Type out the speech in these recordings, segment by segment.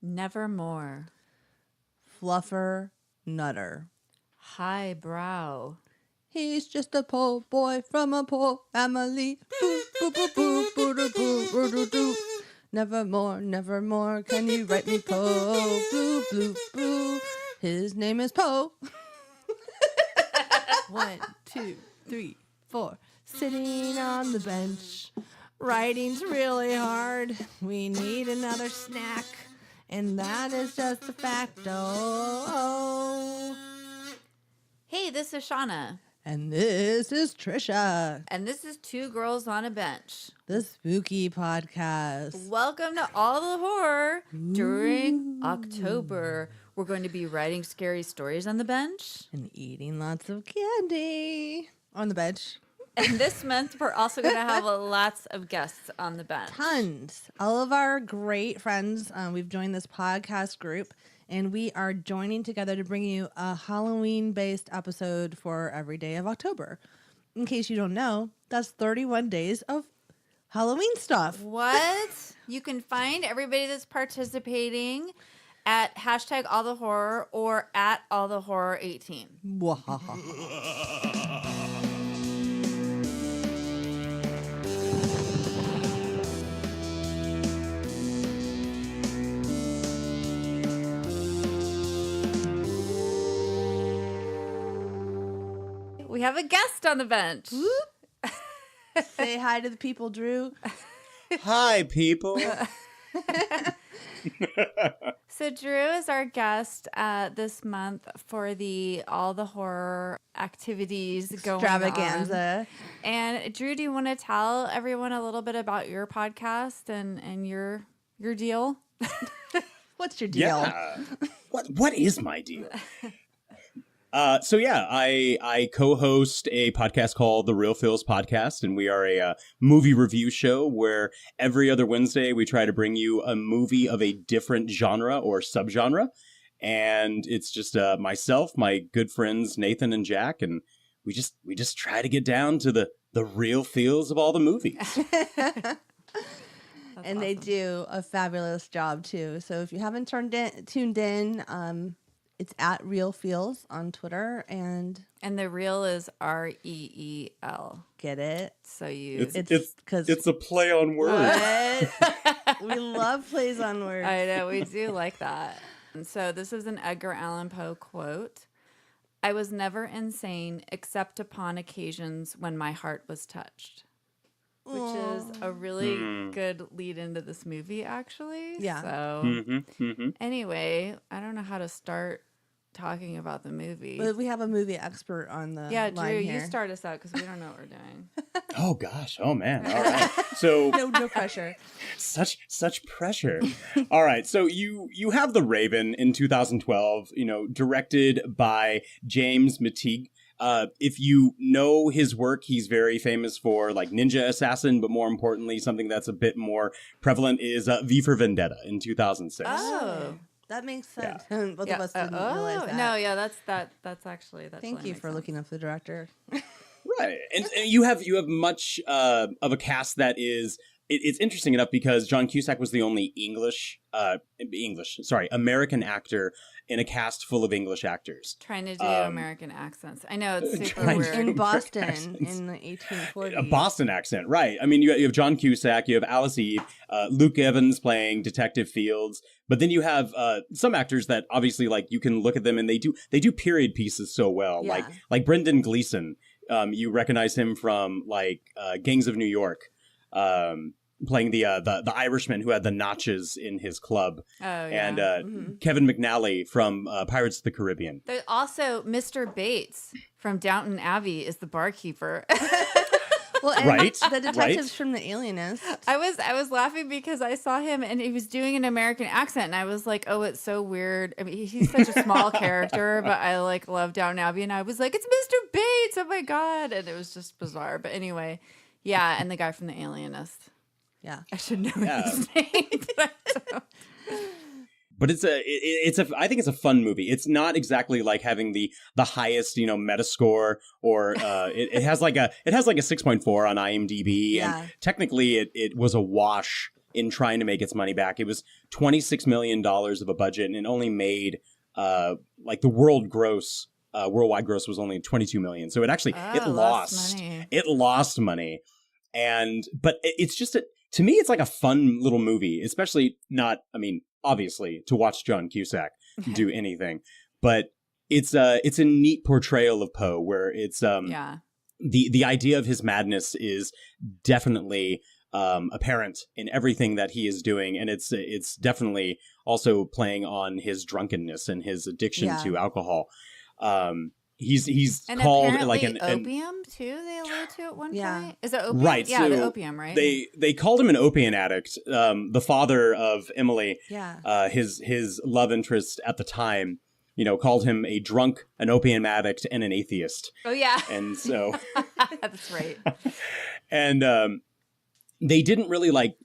Nevermore. Fluffer Nutter. Highbrow. He's just a poor boy from a poor family. Boo, boo, boo, boo, boo, boo, boo, boo, boo, boo. Nevermore, nevermore, can you write me Poe? Blue, blue, blue. His name is Poe. 1, 2, 3, 4. Sitting on the bench. Writing's really hard. We need another snack. And that is just a fact. Oh. Hey, this is Shauna. And this is Trisha. And this is Two Girls on a Bench. The spooky podcast. Welcome to All the Horror. During October, we're going to be writing scary stories on the bench. And eating lots of candy on the bench. And this month, we're also going to have lots of guests on the bench. Tons. All of our great friends. We've joined this podcast group. And we are joining together to bring you a Halloween-based episode for every day of October. In case you don't know, that's 31 days of Halloween stuff. What? You can find everybody that's participating at hashtag All the Horror or at All the Horror 18. We have a guest on the bench. Say hi to the people, Drew. Hi, people. So Drew is our guest this month for the All the Horror activities going Extravaganza. on. And Drew, do you want to tell everyone a little bit about your podcast and your deal? What's your deal? Yeah. What is my deal? I co-host a podcast called The Real Feels Podcast, and we are a movie review show where every other Wednesday we try to bring you a movie of a different genre or subgenre. And it's just myself, my good friends Nathan and Jack, and we just try to get down to the real feels of all the movies. And they do a fabulous job too. So if you haven't tuned in, it's at Real Feels on Twitter, and the real is REEL. get it? So you It's a play on words. We love plays on words. I know, we do like that. And so this is an Edgar Allan Poe quote. I was never insane except upon occasions when my heart was touched. Which is a really good lead into this movie, actually. Yeah. So anyway, I don't know how to start talking about the movie. But we have a movie expert on the line Drew, here. you start us out because we don't know what we're doing. Oh gosh. Oh man. All right. So no pressure. Such pressure. All right. So you have The Raven in 2012, directed by James McTeague. If you know his work, he's very famous for like Ninja Assassin, but more importantly, something that's a bit more prevalent is V for Vendetta in 2006. Oh. That makes sense. Yeah. Both of us didn't realize that. No, yeah, that's actually Thank you for looking up the director. Right. And you have much of a cast that is it's interesting enough because John Cusack was the only American actor in a cast full of English actors. Trying to do American accents. I know, it's super weird. In Boston in the 1840s. A Boston accent, right. I mean, you have John Cusack, you have Alice Eve, Luke Evans playing Detective Fields, but then you have some actors that obviously, like, you can look at them and they do period pieces so well. Yeah. Like Brendan Gleeson. You recognize him from, like, Gangs of New York. Playing the Irishman who had the notches in his club. Oh, yeah. And Kevin McNally from Pirates of the Caribbean. There's also Mr. Bates from Downton Abbey is the barkeeper. Well, and Right, the detectives right. from The Alienist. I was laughing because I saw him and he was doing an American accent and I was like, oh, it's so weird. I mean, he's such a small character, but I like love Downton Abbey and I was like, it's Mr. Bates. Oh my God. And it was just bizarre. But anyway, yeah. And the guy from The Alienist. Yeah. I should know his name. But I think it's a fun movie. It's not exactly like having the highest, Metascore or it has like a 6.4 on IMDb. Yeah. And technically it was a wash in trying to make its money back. It was $26 million of a budget, and it only made like the worldwide gross was only 22 million. So it actually it lost money. But it's just to me, it's like a fun little movie, especially obviously to watch John Cusack do anything, but it's a neat portrayal of Poe, where it's the idea of his madness is definitely apparent in everything that he is doing, and it's definitely also playing on his drunkenness and his addiction to alcohol. He's and called like an opium too. They allude to at one point. Is it opium? Right. Yeah, so the opium, right? They called him an opium addict. The father of Emily, his love interest at the time, called him a drunk, an opium addict, and an atheist. Oh yeah. And so that's right. And they didn't really like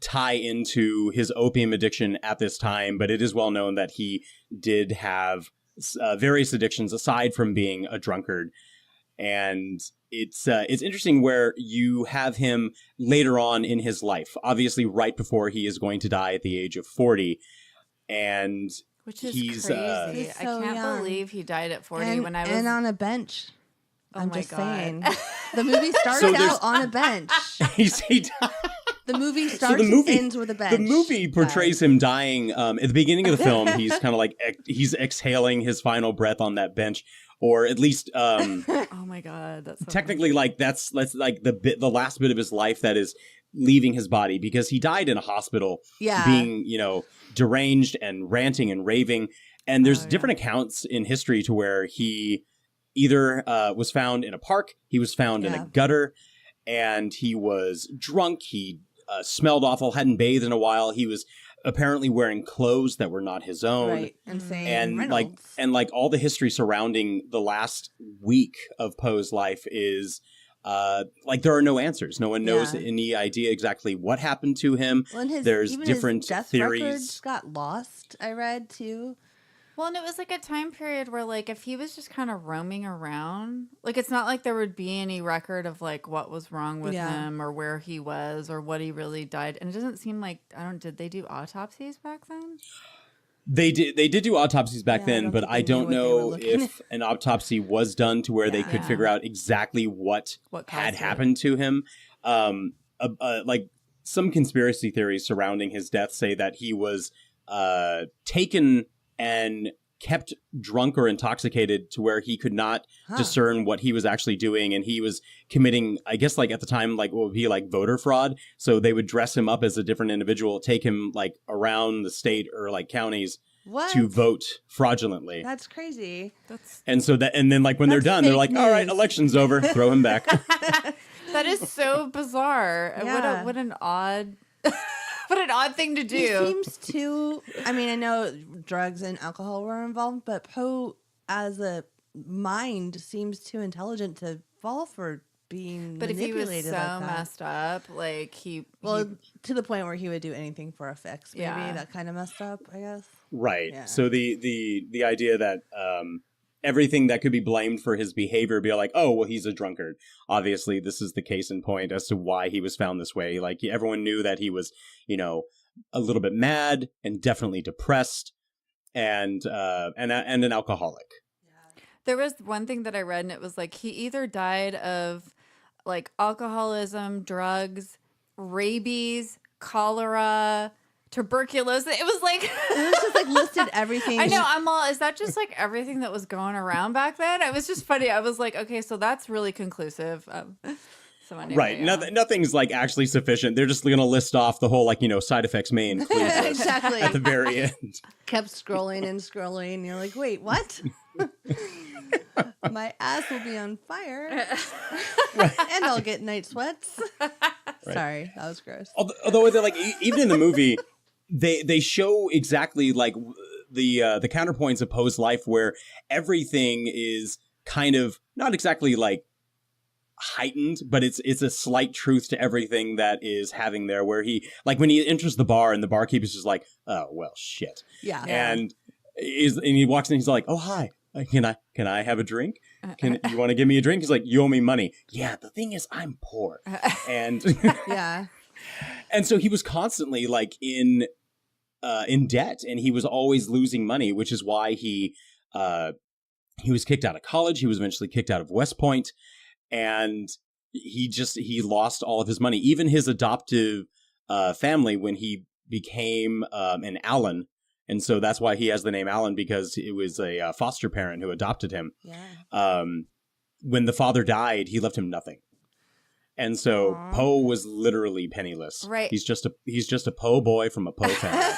tie into his opium addiction at this time, but it is well known that he did have various addictions aside from being a drunkard. And it's interesting where you have him later on in his life, obviously right before he is going to die at the age of 40. And which is crazy. I can't believe he died at 40 and on a bench. I'm just saying. God. The movie starts out on a bench. The movie starts and ends with a bench. The movie portrays him dying. At the beginning of the film, he's kind of like he's exhaling his final breath on that bench, or at least. Oh my God, that's so technically funny. Like that's like the last bit of his life that is leaving his body, because he died in a hospital, being deranged and ranting and raving. And there's different accounts in history to where he either was found in a park, he was found in a gutter, and he was drunk. He smelled awful, hadn't bathed in a while. He was apparently wearing clothes that were not his own. Right. Insane. And like all the history surrounding the last week of Poe's life is like there are no answers. No one knows any idea exactly what happened to him. Well, there's different his death theories. Records got lost, I read too. Well, and it was like a time period where, like, if he was just kind of roaming around, like, it's not like there would be any record of, like, what was wrong with him or where he was or what he really died. And it doesn't seem like, did they do autopsies back then? They did do autopsies back then, but I don't know if an autopsy was done to where they could figure out exactly what had happened to him. Like, some conspiracy theories surrounding his death say that he was taken and kept drunk or intoxicated to where he could not discern what he was actually doing, and he was committing, I guess, like at the time, like what would be like voter fraud. So they would dress him up as a different individual, take him like around the state or like counties to vote fraudulently. That's crazy. And then like when they're done, they're like, all right, election's over, throw him back. That is so bizarre. Yeah. What an odd what an odd thing to do. He seems to, I mean, I know drugs and alcohol were involved, but Poe as a mind seems too intelligent to fall for being But if he was so like messed up, like to the point where he would do anything for a fix, maybe that kind of messed up, I guess. Right. Yeah. So the idea that everything that could be blamed for his behavior be like, oh, well, he's a drunkard. Obviously, this is the case in point as to why he was found this way. Like everyone knew that he was, a little bit mad and definitely depressed and an alcoholic. There was one thing that I read, and it was like he either died of like alcoholism, drugs, rabies, cholera, tuberculosis. It was just like listed everything. I know. Is that just like everything that was going around back then? It was just funny. I was like, okay, so that's really conclusive. So anyway, right. Nothing's like actually sufficient. They're just going to list off the whole side effects may include this exactly at the very end. Kept scrolling and scrolling. And you're like, wait, what? My ass will be on fire, and I'll get night sweats. Right. Sorry, that was gross. Although they're like, even in the movie, they show exactly like the counterpoints of Poe's life, where everything is kind of not exactly like heightened, but it's a slight truth to everything that is having there. Where he like when he enters the bar and the barkeeper's just like, oh well, shit, and he walks in, he's like, oh hi. Can I have a drink? You want to give me a drink? He's like, you owe me money. Yeah, the thing is, I'm poor. And yeah. And so he was constantly like in debt, and he was always losing money, which is why he was kicked out of college. He was eventually kicked out of West Point, and he lost all of his money. Even his adoptive family, when he became an Allen, and so that's why he has the name Allen, because it was a foster parent who adopted him. Yeah. When the father died, he left him nothing. And so Aww. Poe was literally penniless. Right. He's just a Poe boy from a Poe family.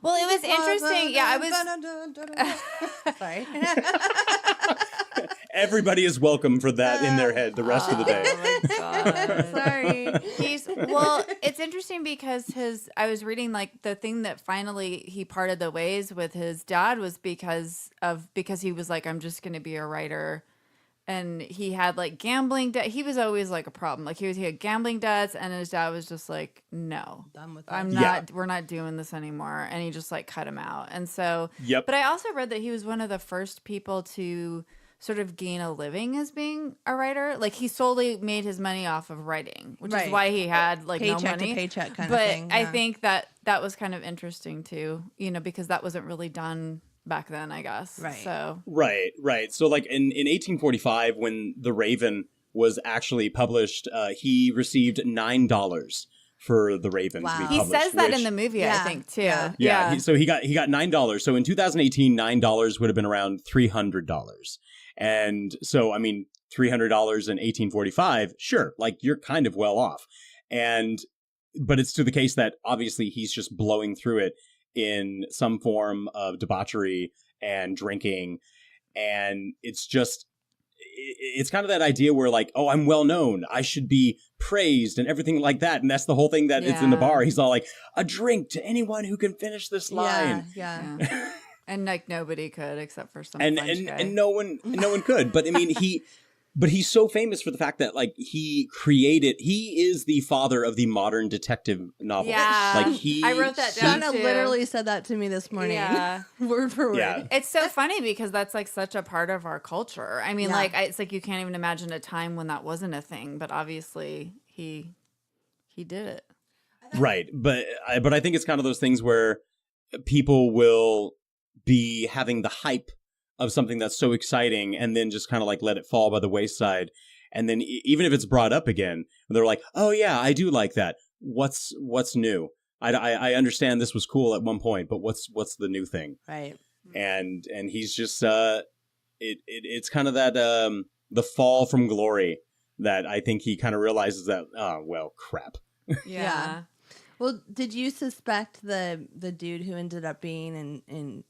Well, it was interesting. Yeah, I was. Sorry. Everybody is welcome for that in their head the rest of the day. Oh my God. Sorry. Well, it's interesting because I was reading like the thing that finally he parted the ways with his dad was because he was like, I'm just going to be a writer. And he had like gambling debt. He was always like a problem. Like he had gambling debts, and his dad was just like, no, Done with I'm that. not, we're not doing this anymore. And he just like cut him out. And so, Yep. But I also read that he was one of the first people to sort of gain a living as being a writer. Like he solely made his money off of writing, which Right. is why he had like Paycheck no money. to paycheck kind but of thing. I yeah. think that was kind of interesting too, because that wasn't really done back then, I guess. Right. So Right. So like in 1845, when The Raven was actually published, he received $9 for The Raven to be Wow. he published. says that which- in the movie, Yeah. I think, too. Yeah. Yeah. So he got $9. So in 2018, $9 would have been around $300. And so, I mean, $300 in 1845, sure, like you're kind of well off. But it's to the case that obviously he's just blowing through it in some form of debauchery and drinking. And it's kind of that idea where like, oh, I'm well known, I should be praised and everything like that. And that's the whole thing that it's in the Yeah. bar. He's all like, a drink to anyone who can finish this line. Yeah. Yeah. And like nobody could except for some and French guy. no one could. But I mean, he's so famous for the fact that like he is the father of the modern detective novel. Yeah. Like I wrote that down. Shauna too. literally said that to me this morning. Yeah. Word for word. Yeah. It's so funny because that's like such a part of our culture. I mean, Yeah. it's like you can't even imagine a time when that wasn't a thing, but obviously he did it. Right. But I think it's kind of those things where people will be having the hype of something that's so exciting and then just kind of like let it fall by the wayside. And then even if it's brought up again, they're like, oh yeah, I do like that. What's new? I understand this was cool at one point, but what's the new thing? Right. And he's just it's kind of that the fall from glory that I think he kind of realizes that, oh well, crap. Yeah. Well, did you suspect the dude who ended up being in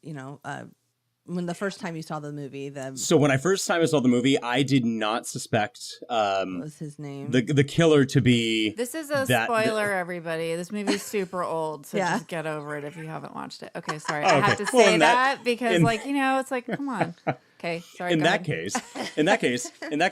when the first time you saw the movie, So when I first time I saw the movie, I did not suspect what was his name? the killer to be This is a spoiler, everybody. This movie's super old, so Yeah. just get over it if you haven't watched it. Okay, sorry. Oh, I okay. have to Well, say in that that- because, in- it's like, come on. Okay, sorry. in go that ahead. case. In that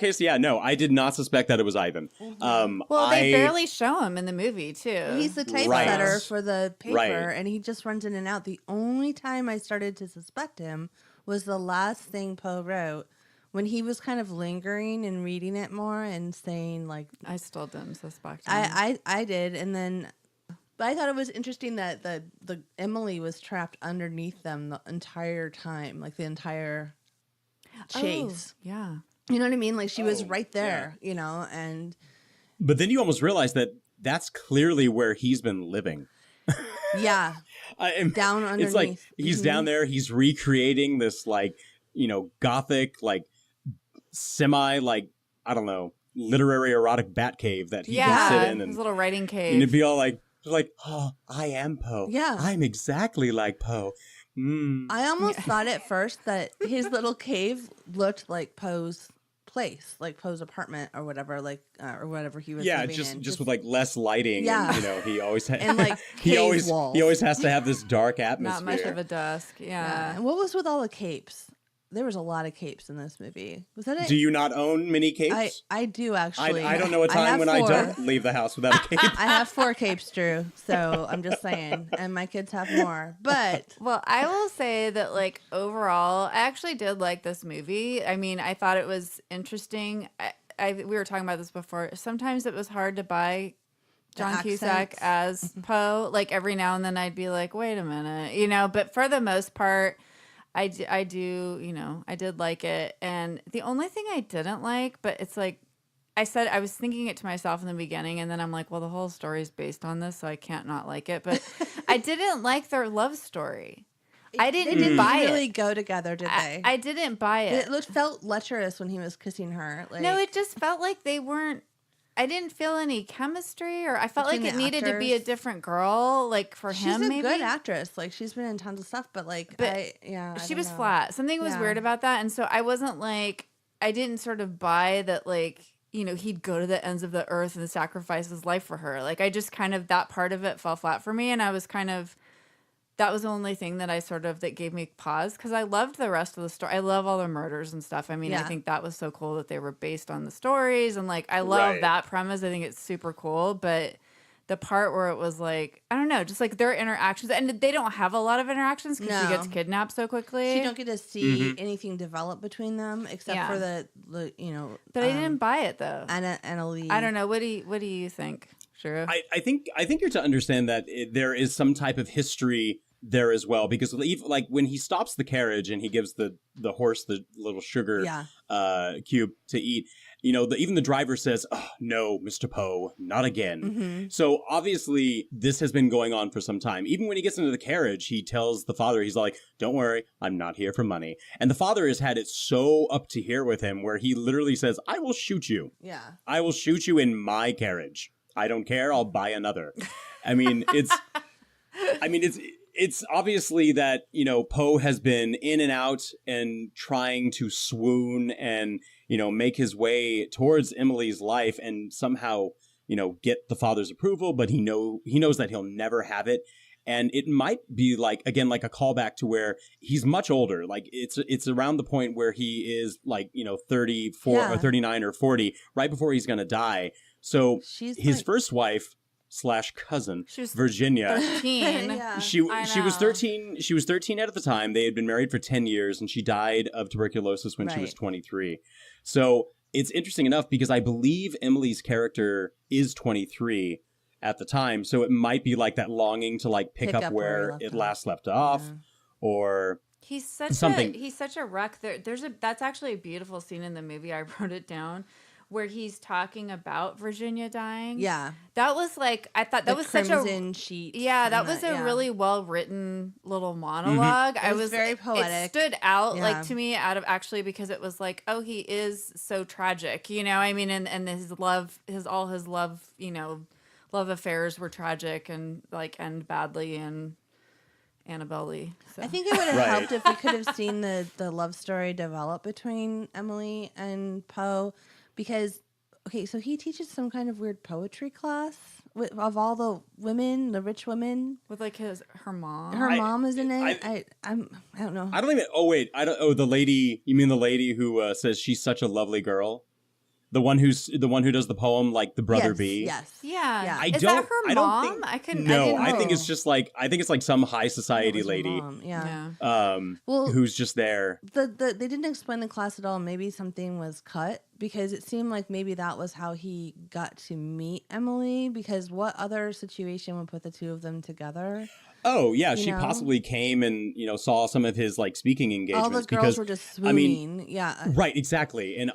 case, yeah, no, I did not suspect that it was Ivan. Well, they barely show him in the movie, too. He's the Right. typesetter for the paper, Right. and he just runs in and out. The only time I started to suspect him was the last thing Poe wrote, when he was kind of lingering and reading it more and saying like, I still didn't suspect him. I did, and then. But I thought it was interesting that the Emily was trapped underneath them the entire time, like the entire chase. Oh, yeah. You know what I mean? Like she was Oh, right there, and But then you almost realize that that's clearly where he's been living. yeah, down underneath. It's like he's down there, he's recreating this like, gothic, like semi, like, I don't know, literary erotic bat cave that he can sit in his and little writing cave. it'd be all like, oh, I am Poe. Yeah. I'm exactly like Poe. I almost thought at first that his little cave looked like Poe's place, like Poe's apartment or whatever, or whatever he was Yeah, living just in. just with like less lighting. Yeah. And, he always had And, like, he cave always walls. he always has to have this dark Not atmosphere. much of a dusk. Yeah. Yeah. And what was with all the capes? There was a lot of capes in this movie. Was that it? Do you not own mini capes? I do actually. I don't know a time have when 4. I don't leave the house without a cape. I have 4 capes, Drew. So I'm just saying, and my kids have more. But Well, I will say that, like, overall, I actually did like this movie. I mean, I thought it was interesting. We were talking about this before. Sometimes it was hard to buy John Cusack accents. as Poe. Like every now and then I'd be like, wait a minute, you know, but for the most part, I do, you know, I did like it. And the only thing I didn't like, but it's like, I said, I was thinking it to myself in the beginning, and then I'm like, well, the whole story is based on this, so I can't not like it. But I didn't like their love story. I didn't They didn't buy really it. go together, did they? I didn't buy it. It felt lecherous when he was kissing her. Like, No, it just felt like they weren't. I didn't feel any chemistry, or I felt like Between it the needed to be a actors? different girl, like for she's him. a Maybe good actress. Like, she's been in tons of stuff, but like, But I she don't was know. flat. Something was Yeah. weird about that, and so I wasn't like, I didn't sort of buy that, like, you know, he'd go to the ends of the earth and sacrifice his life for her. Like, I just kind of, that part of it fell flat for me, and I was kind of, that was the only thing that I sort of, that gave me pause, because I loved the rest of the story. I love all the murders and stuff. I mean, I Yeah. think that was so cool that they were based on the stories, and like, I love Right. that premise. I think it's super cool, but the part where it was like, I don't know, just like their interactions, and they don't have a lot of interactions because she No. gets kidnapped so quickly. You don't get to see anything develop between them except Yeah. for the you know. But I didn't buy it though. Anna Lee. I don't know. What do you think? Sure. I think you're to understand that there is some type of history there as well, because like when he stops the carriage and he gives the horse the little sugar cube to eat, you know, even the driver says, "Oh, no, Mr. Poe, not again." Mm-hmm. So obviously this has been going on for some time. Even when he gets into the carriage, he tells the father, he's like, "Don't worry, I'm not here for money." And the father has had it so up to here with him where he literally says, "I will shoot you. Yeah. I will shoot you in my carriage. I don't care. I'll buy another." I mean, it's obviously that, you know, Poe has been in and out and trying to swoon and, you know, make his way towards Emily's life and somehow, you know, get the father's approval, but he knows that he'll never have it. And it might be like, again, like a callback to where he's much older. Like it's around the point where he is like, you know, 34 or 39 or 40, right before he's going to die. So She's his like- first wife / cousin, She was Virginia, 13. Yeah. she I was know. 13. She was 13 at the time. They had been married for 10 years, and she died of tuberculosis when she was Right. 23. So it's interesting enough because I believe Emily's character is 23 at the time. So it might be like that longing to like pick up where it last left off, or He's such something. he's such a wreck. That's actually a beautiful scene in the movie. I wrote it down, where he's talking about Virginia dying. Yeah. That was like, I thought that The was such a crimson sheet. Yeah, that and was a yeah. really well written little monologue. It was very poetic. It stood out Yeah. like to me out of actually because it was like, oh, he is so tragic, you know. I mean, and his love, all his love, you know, love affairs were tragic and like end badly and Annabelle-y. So. I think it would have Right. helped if we could have seen the love story develop between Emily and Poe, because okay, so he teaches some kind of weird poetry class of all the women, the rich women. with like her mom. Her mom is in it. I I don't know. I don't even. Oh wait, I don't. Oh, the lady. You mean the lady who says she's such a lovely girl? The one who does the poem, like the brother yes, bee. Yes. Yeah. Yeah. Is that her I don't mom? think- I couldn't. No, didn't I think know. it's just like it's like some high society It was her lady. mom, Yeah. Yeah. Well, Who's just there. the they didn't explain the class at all. Maybe something was cut because it seemed like maybe that was how he got to meet Emily. Because what other situation would put the two of them together? Oh yeah, she know? possibly came and saw some of his like speaking engagements. All the girls because, were just I mean, swooning. Yeah. right, exactly, and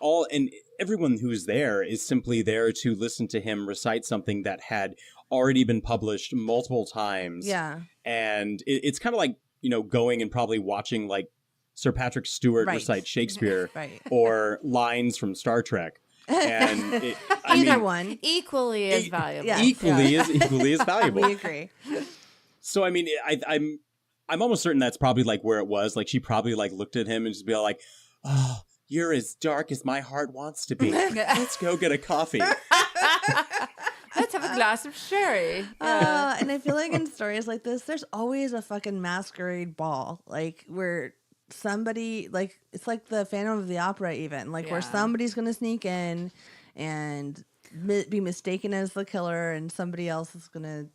everyone who's there is simply there to listen to him recite something that had already been published multiple times. Yeah. And it's kind of like going and probably watching like Sir Patrick Stewart Right. recite Shakespeare Right. or lines from Star Trek. And Either one. Equally as valuable. yeah. equally as valuable. We agree. So I mean, I'm almost certain that's probably like where it was. Like she probably like looked at him and just be like, "Oh, you're as dark as my heart wants to be. Let's go get a coffee." Let's have a glass of sherry. And I feel like in stories like this, there's always a fucking masquerade ball, like where somebody, like it's like the Phantom of the Opera, even like where Yeah. somebody's gonna sneak in and be mistaken as the killer, and somebody else is gonna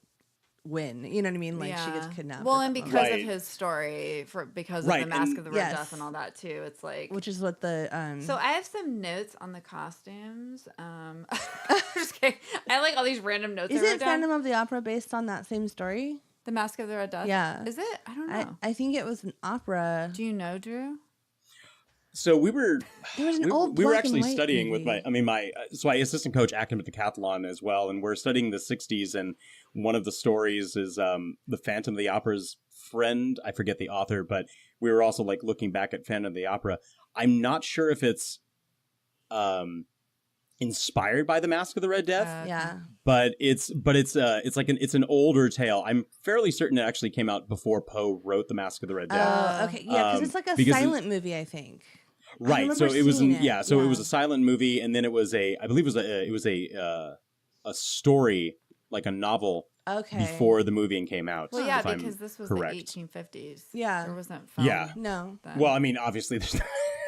win. You know what I mean? Like she gets kidnapped. Well, and because Right. of his story, because Right, of the Mask and- of the Red Yes. Death and all that too, it's like. which is what the So I have some notes on the costumes. Just kidding. I have like all these random notes. is I it wrote down. Phantom of the Opera based on that same story? The Mask of the Red Death? Yeah. Is it? I don't know. I think it was an opera. Do you know, Drew? So we were There was an old we were black and actually white studying movie. with my assistant coach acted at the decathlon as well, and we're studying the 60s, and one of the stories is the Phantom of the Opera's friend. I forget the author, but we were also like looking back at Phantom of the Opera. I'm not sure if it's inspired by the Mask of the Red Death, Yeah. but it's an older tale. I'm fairly certain it actually came out before Poe wrote the Mask of the Red Death. Oh, okay. Yeah, because it's like a because silent movie, I think. Right. So remember it was seeing it, it was a silent movie, and then it was I believe it was a story, like a novel Okay. before the movie came out. Well, yeah, if I'm because this was correct. the 1850s. Yeah. There wasn't film. Yeah. No. then. Well, I mean, obviously there's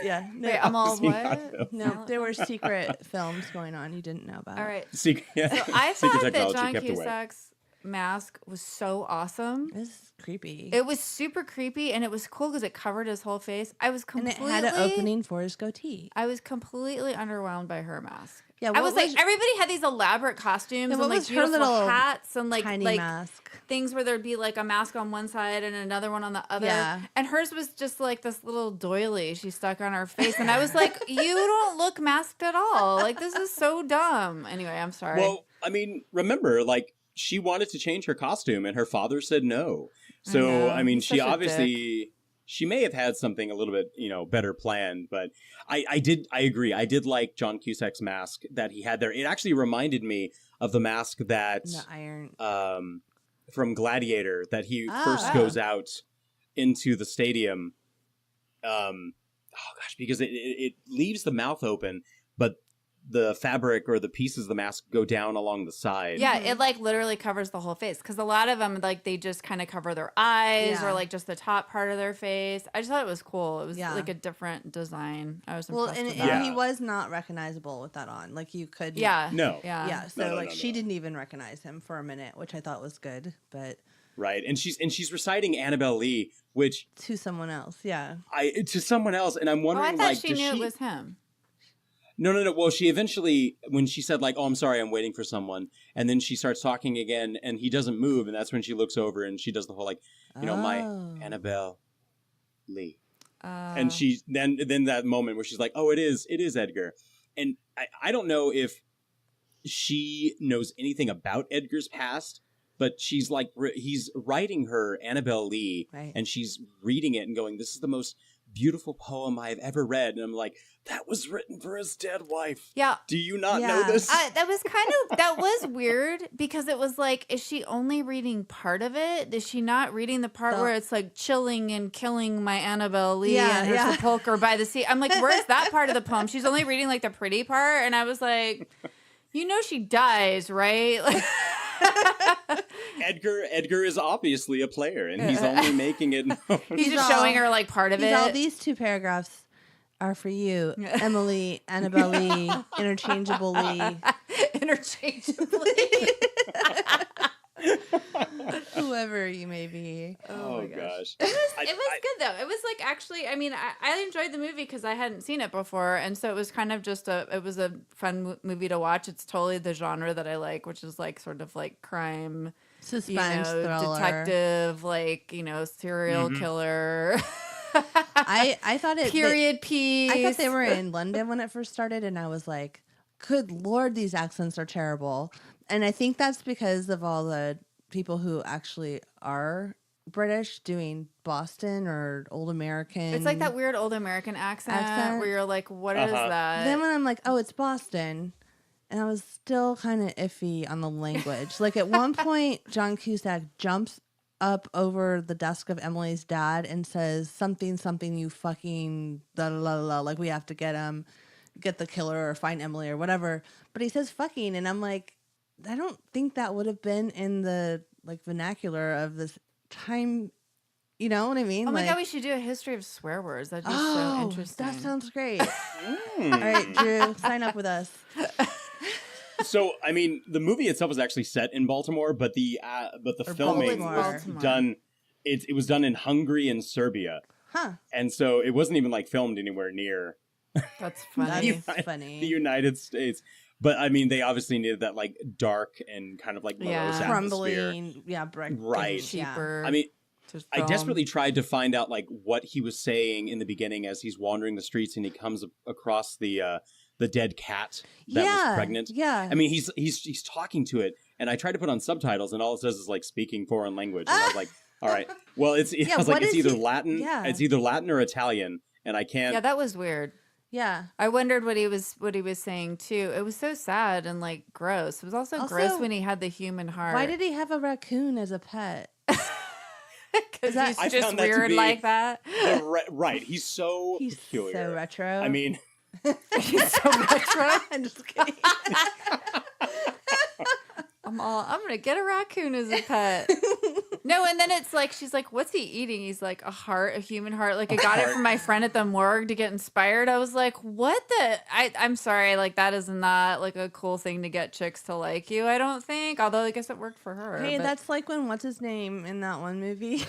Yeah. No, Wait, I'm all obviously not, what? though. no, there were secret films going on you didn't know about. All right. secret, So I secret thought that technology John kept away. Cusack's mask was so awesome. It's creepy. It was super creepy, and it was cool because it covered his whole face. I was and it completely, had an opening for his goatee. I was completely underwhelmed by her mask. Yeah, I what was like, was- everybody had these elaborate costumes Yeah, and what like was her beautiful little hats and like Tiny mask. things where there'd be like a mask on one side and another one on the other. Yeah. And hers was just like this little doily she stuck on her face. And I was like, you don't look masked at all. Like, this is so dumb. Anyway, I'm sorry. Well, I mean, remember, like, she wanted to change her costume, and her father said no. So, know. I mean, He's she such a obviously... She may have had something a little bit, better planned, but I agree. I did like John Cusack's mask that he had there. It actually reminded me of the mask that The iron. from Gladiator that he Ah. first goes out into the stadium. Because it leaves the mouth open, but the fabric or the pieces of the mask go down along the side. yeah, it like literally covers the whole face because a lot of them like they just kind of cover their eyes Yeah. or like just the top part of their face. I just thought it was cool. It was Yeah. like a different design. I was Well, impressed and, with and that. Yeah. he was not recognizable with that on. Like you could. Yeah. No. Yeah. Yeah. So No, like no, she no. didn't even recognize him for a minute, which I thought was good, but Right. And she's reciting Annabelle Lee, which to someone else. Yeah. to someone else, and I'm Oh, wondering I thought like she does knew it was him. No. Well, she eventually, when she said like, "Oh, I'm sorry, I'm waiting for someone," and then she starts talking again, and he doesn't move, and that's when she looks over and she does the whole like, my Oh. Annabelle Lee, Uh, and she then that moment where she's like, "Oh, it is Edgar," and I don't know if she knows anything about Edgar's past, but she's like, he's writing her Annabelle Lee, Right. and she's reading it and going, "This is the most beautiful poem I have ever read," and I'm like, that was written for his dead wife. yeah. Do you not Yeah. know this? That was weird because it was like, is she only reading part of it? Is she not reading the part where it's like chilling and killing my Annabelle Lee Yeah, and her yeah. sepulcher by the sea? I'm like, where's that part of the poem? She's only reading like the pretty part. And I was like, she dies, right? Like, Edgar is obviously a player, and he's only making it known. he's just all- showing her like part of He's it. all these 2 paragraphs are for you, Emily, Annabelle Lee, interchangeably, Interchangeably. whoever you may be. Oh, my gosh. gosh. It was good though. It was like actually, I mean, I enjoyed the movie because I hadn't seen it before, and so it was kind of just it was a fun movie to watch. It's totally the genre that I like, which is like sort of like crime, Suspense, thriller. detective, like serial killer, I thought it. period piece. I thought they were in London when it first started, and I was like, good Lord, these accents are terrible. And I think that's because of all the people who actually are British doing Boston or Old American. It's like that weird old American accent where you're like, what is that? Then when I'm like, oh, it's Boston. And I was still kind of iffy on the language. Like at one point, John Cusack jumps up over the desk of Emily's dad and says, something, you fucking da la la la. Like we have to get the killer or find Emily or whatever. But he says fucking. And I'm like, I don't think that would have been in the like vernacular of this time. You know what I mean? Oh my like, god, we should do a history of swear words. That'd be so interesting. that sounds great. All right, Drew, sign up with us. So, I mean, the movie itself was actually set in Baltimore, but the Or filming Baltimore. was done. It was done in Hungary and Serbia, and so it wasn't even like filmed anywhere near That's funny. That's funny. the United States. But I mean, they obviously needed that like dark and kind of like morose atmosphere. Crumbling, brick. Right. Cheaper. I mean, to I film. desperately tried to find out like what he was saying in the beginning as he's wandering the streets and he comes across the dead cat that was pregnant. Yeah. I mean, he's talking to it, and I tried to put on subtitles, and all it says is like speaking foreign language, and I was like, all right, well, I was like, it's either Latin, it's either Latin or Italian, and I can't. Yeah, that was weird. Yeah. I wondered what he was saying too. It was so sad and like gross. It was also gross when he had the human heart. Why did he have a raccoon as a pet? Because he's I just found that to weird be like that. Right, he's so peculiar. So retro. I mean, He's so retro. I'm just kidding. I'm gonna get a raccoon as a pet. No, and then it's like she's like, "What's he eating?" He's like, a human heart. Like I got it from my friend at the morgue to get inspired. I was like, "What the?" I'm sorry, like that is not like a cool thing to get chicks to like you. I don't think. Although I guess it worked for her. Hey, but... that's like when what's his name in that one movie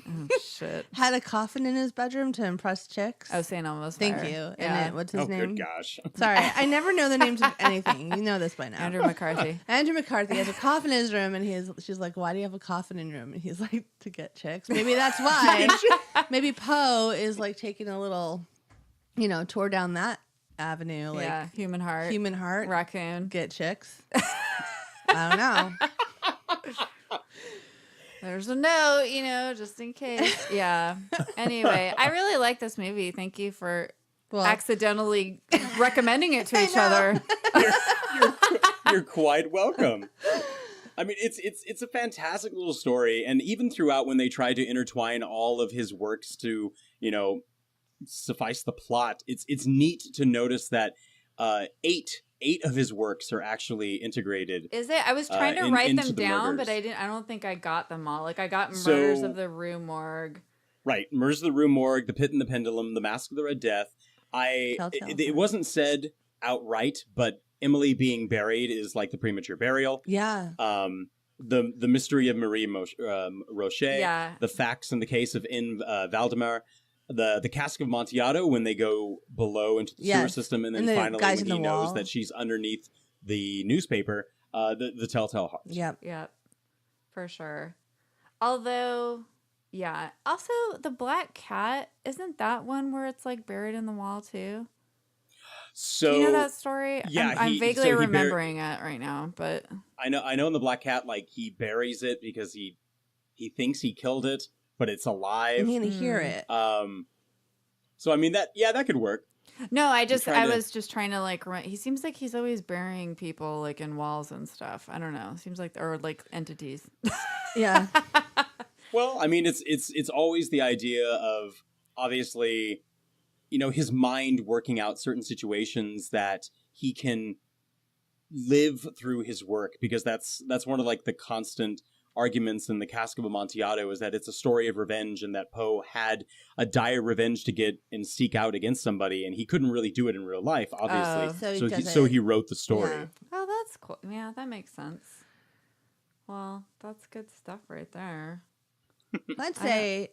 oh, shit had a coffin in his bedroom to impress chicks. Oh, St. Elmo's Thank Fire. you. Yeah. And what's his name? good gosh. Sorry, I never know the names of anything. You know this by now. Andrew McCarthy. Andrew McCarthy has a coffin in his room, and she's like, "Why do you have a coffin in your room?" And he's like, "To get chicks." Maybe that's why. Maybe Poe is like taking a little, tour down that avenue. Like, Yeah, human heart, raccoon, get chicks. I don't know. There's a note, just in case. Yeah. Anyway, I really like this movie. Thank you for accidentally recommending it to each other. You're quite welcome. I mean, it's a fantastic little story, and even throughout when they try to intertwine all of his works to, suffice the plot, it's neat to notice that eight of his works are actually integrated. Is it? I was trying to write them down, but I don't think I got them all. Like I got Murders of the Rue Morgue. Right. Murders of the Rue Morgue, The Pit and the Pendulum, The Mask of the Red Death. It wasn't said outright, but Emily being buried is like the premature burial. Yeah. The Mystery of Marie Rocher. Yeah. The Facts in the Case of Valdemar. The Cask of Amontillado when they go below into the sewer system, and then finally when he knows that she's underneath the newspaper, the Telltale Heart. Yep, for sure. Although, yeah, also the Black Cat, isn't that one where it's like buried in the wall too? So do you know that story? Yeah, I'm vaguely remembering it right now, but I know in the Black Cat, like he buries it because he thinks he killed it, but it's alive. I'm gonna hear it. So I mean that could work. No, I was just trying to like. He seems like he's always burying people like in walls and stuff. I don't know. Seems like or like entities. Yeah. Well, I mean, it's always the idea of obviously, his mind working out certain situations that he can live through his work, because that's one of like the constant arguments in the Cask of Amontillado is that it's a story of revenge, and that Poe had a dire revenge to get and seek out against somebody, and he couldn't really do it in real life, obviously. So he wrote the story. Yeah. Oh, that's cool. Yeah, that makes sense. Well, that's good stuff right there. I'd say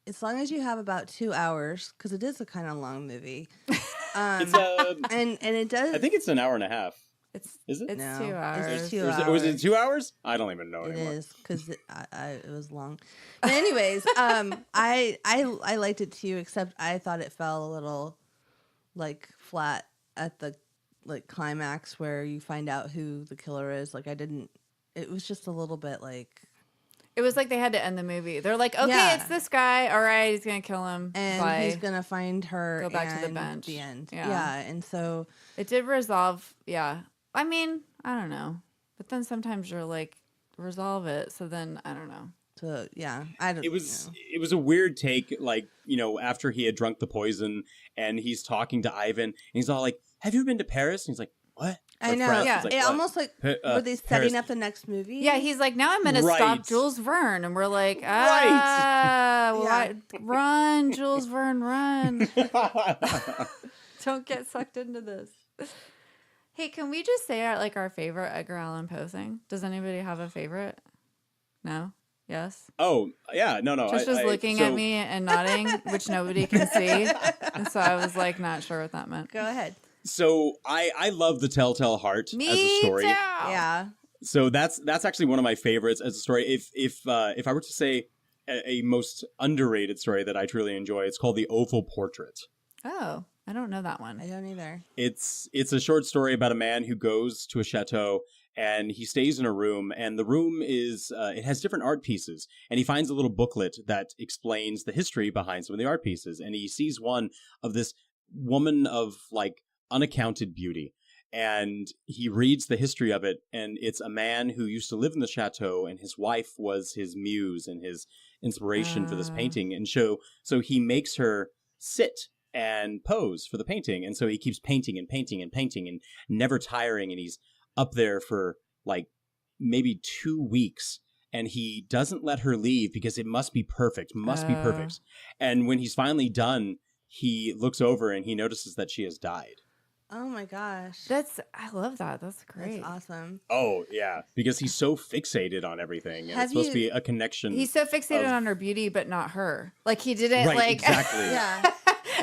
as long as you have about 2 hours, because it is a kind of long movie. It's and it does. I think it's an hour and a half. Is it? It's No, 2 hours. It's 2 hours. Was it 2 hours? I don't even know It anymore. is because it was long. But anyways, I liked it too, except I thought it fell a little like flat at the like climax where you find out who the killer is. Like it was just a little bit like. It was like they had to end the movie. They're like, okay, Yeah. It's this guy. All right, he's gonna kill him. And Bye. he's gonna find her. Go back to the and bench. The end. Yeah. Yeah, and so It did resolve. Yeah. I mean, I don't know. But then sometimes you're like, resolve it. So then I don't know. so yeah, I don't. It was a weird take, like, after he had drunk the poison and he's talking to Ivan and he's all like, "Have you been to Paris?" And he's like, "What?" I know. France. Yeah, He's like, it "What?" almost like were they setting Paris. up the next movie? Yeah, he's like, now I'm gonna Right. stop Jules Verne, and we're like, run, Jules Verne, run! Don't get sucked into this. Hey, can we just say our favorite Edgar Allan Poe thing? Does anybody have a favorite? No? Yes? Oh, yeah. No. Trish was looking at me and nodding, which nobody can see. And so I was like, not sure what that meant. Go ahead. So I love The Telltale Heart as a Me story. too. Yeah. So that's actually one of my favorites as a story. If I were to say a most underrated story that I truly enjoy, it's called The Oval Portrait. Oh, I don't know that one. I don't either. It's a short story about a man who goes to a chateau and he stays in a room, and the room is it has different art pieces, and he finds a little booklet that explains the history behind some of the art pieces, and he sees one of this woman of like unaccounted beauty, and he reads the history of it, and it's a man who used to live in the chateau, and his wife was his muse and his inspiration for this painting, and so he makes her sit and pose for the painting, and so he keeps painting and painting and painting and never tiring, and he's up there for like maybe 2 weeks, and he doesn't let her leave because it must be perfect. And when he's finally done, he looks over and he notices that she has died. Oh my gosh. I love that. That's great. That's awesome. Oh yeah, because he's so fixated on everything, and it's supposed to be a connection. He's so fixated on her beauty, but not her. Like he didn't exactly. Yeah.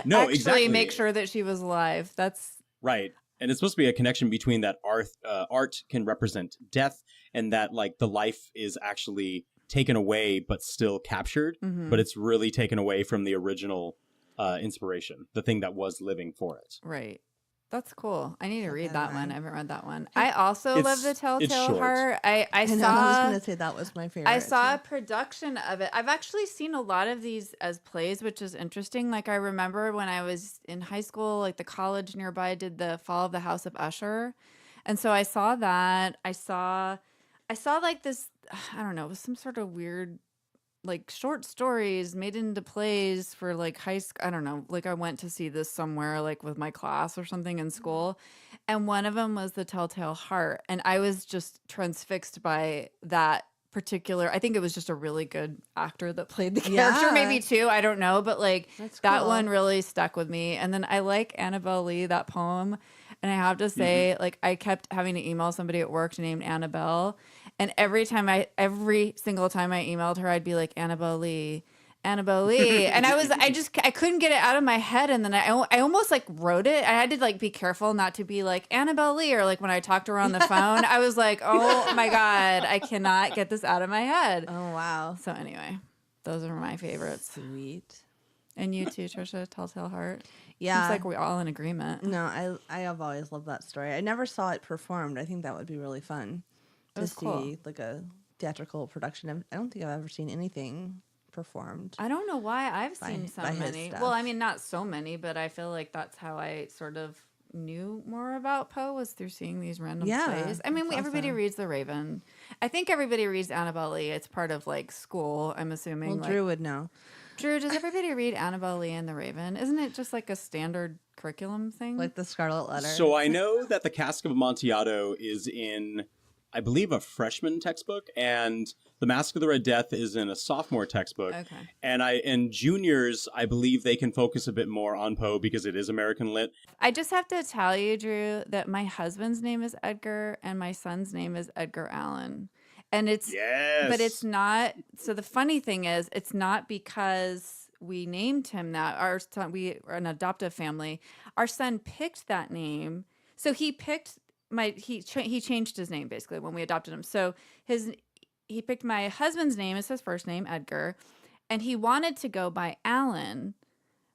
No, actually exactly. make sure that she was alive. That's right. And it's supposed to be a connection between that art can represent death, and that like the life is actually taken away but still captured, but it's really taken away from the original inspiration, the thing that was living for it. right. That's cool. I need to read Okay, that man. one. I haven't read that one. I also love The Telltale short. Heart. I I was saw going to say that was my favorite. I saw a production of it. I've actually seen a lot of these as plays, which is interesting. Like I remember when I was in high school, like the college nearby did the Fall of the House of Usher. And so I saw that. I saw like this, I don't know, it was some sort of weird like short stories made into plays for like high school. I don't know. Like I went to see this somewhere like with my class or something in school. And one of them was The Telltale Heart. And I was just transfixed by that particular. I think it was just a really good actor that played the character, Yeah. maybe two. I don't know. But like That's that cool. one really stuck with me. And then I like Annabelle Lee, that poem. And I have to say, like, I kept having to email somebody at work named Annabelle. And every single time I emailed her, I'd be like, Annabelle Lee. And I couldn't get it out of my head. And then I almost like wrote it. I had to like be careful not to be like Annabelle Lee, or like when I talked to her on the phone, I was like, oh my God, I cannot get this out of my head. Oh, wow. So anyway, those are my favorites. Sweet. And you too, Trisha, Telltale Heart. Yeah. Seems like we're all in agreement. No, I have always loved that story. I never saw it performed. I think that would be really fun to was cool. see like a theatrical production. I don't think I've ever seen anything performed. I don't know why I've seen so by his many. stuff. Well, I mean, not so many, but I feel like that's how I sort of knew more about Poe, was through seeing these random plays. I mean, that's everybody awesome. reads The Raven. I think everybody reads Annabelle Lee. It's part of like school, I'm assuming. Well, like, Drew would know. Drew, does everybody read Annabelle Lee and The Raven? Isn't it just like a standard curriculum thing? Like the Scarlet Letter. So I know that The Cask of Amontillado is in, I believe, a textbook, and The Mask of the Red Death is in a sophomore textbook. Okay. And juniors, I believe they can focus a bit more on Poe because it is American lit. I just have to tell you, Drew, that my husband's name is Edgar and my son's name is Edgar Allan. And it's, Yes. but it's not. So the funny thing is, it's not because we named him that. Our son, we are an adoptive family. Our son picked that name. So he picked he changed his name basically when we adopted him. So he picked my husband's name as his first name, Edgar, and he wanted to go by Allan,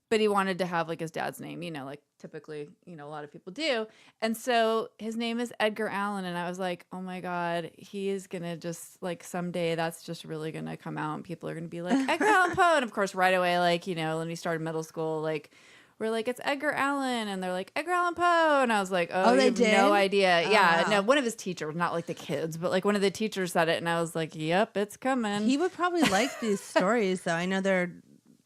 but he wanted to have like his dad's name, like typically, a lot of people do. And so his name is Edgar Allan. And I was like, oh my God, he is going to just like someday that's just really going to come out and people are going to be like Edgar Allan Poe. And of course, right away, like, when we started middle school, like we're like, it's Edgar Allan. And they're like, Edgar Allan Poe. And I was like, oh, they you have did? no idea. Oh, yeah. wow. No, one of his teachers, not like the kids, but like one of the teachers said it. And I was like, yep, it's coming. He would probably like these stories, though. I know they're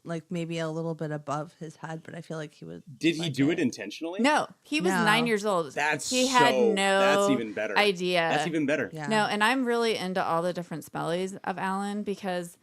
like maybe a little bit above his head, but I feel like he would. Did he do it intentionally? No, he was No. 9 years old. That's had no that's even better. idea. That's even better. Yeah. No, and I'm really into all the different spellings of Allan because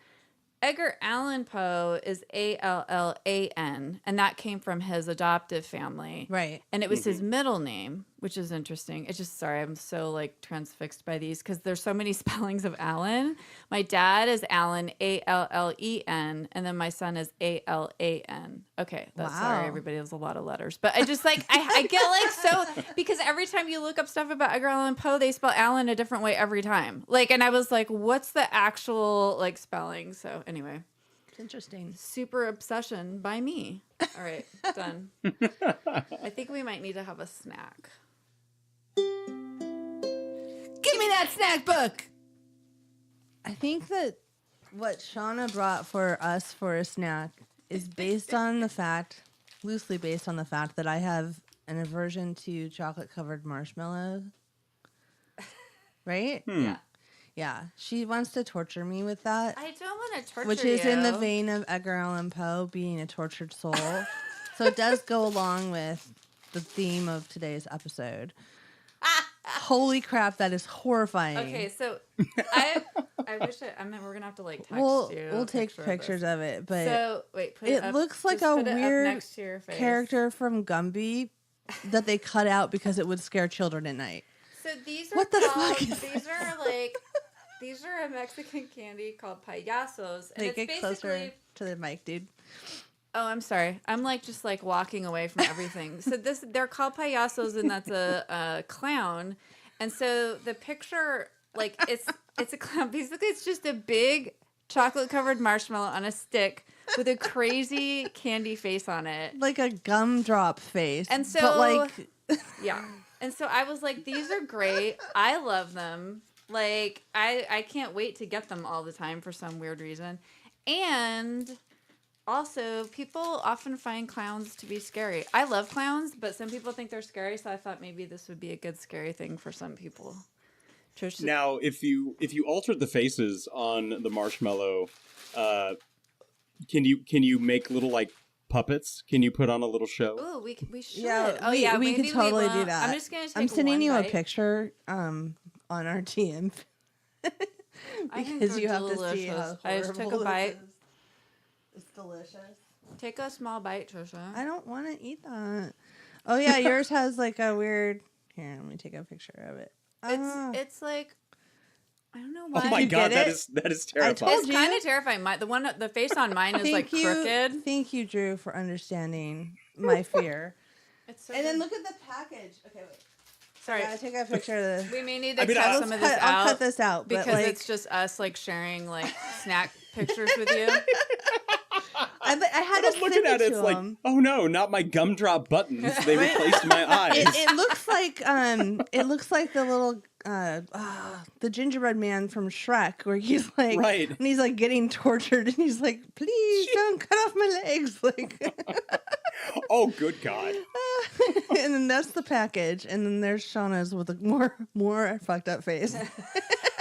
Edgar Allan Poe is Allan, and that came from his adoptive family. Right. And it was his middle name, which is interesting. It's just, sorry, I'm so like transfixed by these because there's so many spellings of Alan. My dad is Alan, Allen, and then my son is Alan. Okay, that's sorry, Wow. everybody. There's a lot of letters, but I just like I get like so because every time you look up stuff about Edgar Allan Poe, they spell Alan a different way every time. Like, and I was like, what's the actual like spelling? So anyway. It's interesting. Super obsession by me. All right, done. I think we might need to have a snack. Give me that snack book. I think that what Shauna brought for us for a snack is loosely based on the fact that I have an aversion to chocolate covered marshmallows. Right? Yeah. Yeah. She wants to torture me with that. I don't want to torture Which is in the vein of Edgar Allan Poe being a tortured soul. So it does go along with the theme of today's episode. Holy crap, that is horrifying. Okay, so I wish we're gonna have to like text you. We'll take pictures of it, but so wait, put it up, looks like just a put it up weird next to your face. character from Gumby that they cut out because it would scare children at night. So these are What the called, fuck is these are like these are a Mexican candy called payasos, and Like, it's get closer basically. to the mic, dude. Oh, I'm sorry. I'm like just like walking away from everything. So they're called payasos, and that's a clown. And so the picture, like it's a clown. Basically, it's just a big chocolate covered marshmallow on a stick with a crazy candy face on it. Like a gumdrop face. And so, but like, yeah. And so I was like, these are great. I love them. Like I can't wait to get them all the time for some weird reason. And also, people often find clowns to be scary. I love clowns, but some people think they're scary, so I thought maybe this would be a good scary thing for some people. Trish, Now, if you altered the faces on the marshmallow, can you make little like puppets? Can you put on a little show? oh, we should. yeah, oh, we, yeah, we maybe could totally do won't. that. I'm just gonna take I'm sending one you a bite. picture on our TM. I think because they're you have to see delicious. how I just took a horrible bite. this is. It's delicious. Take a small bite, Trisha. I don't want to eat that. Oh yeah, yours has like a weird. Here, let me take a picture of it. It's like I don't know why. Oh my You god, get that is I terrifying. told It's you. kind of terrifying. The face on mine is like crooked. Thank you, Drew, for understanding my fear. It's so And then good. look at the package. Okay, wait. Sorry, I gotta take a picture of the. we may need to I mean, cut some of this out. I'll cut this out, but because like, it's just us like sharing like snack pictures with you. I had to I'm looking send at it, to it's like, him. oh no, not my gumdrop buttons. They replaced my eyes. It looks like the little the gingerbread man from Shrek, where he's like, Right. and he's like getting tortured, and he's like, please don't cut off my legs, like. Oh, good God. And then that's the package, and then there's Shauna's with a more fucked up face.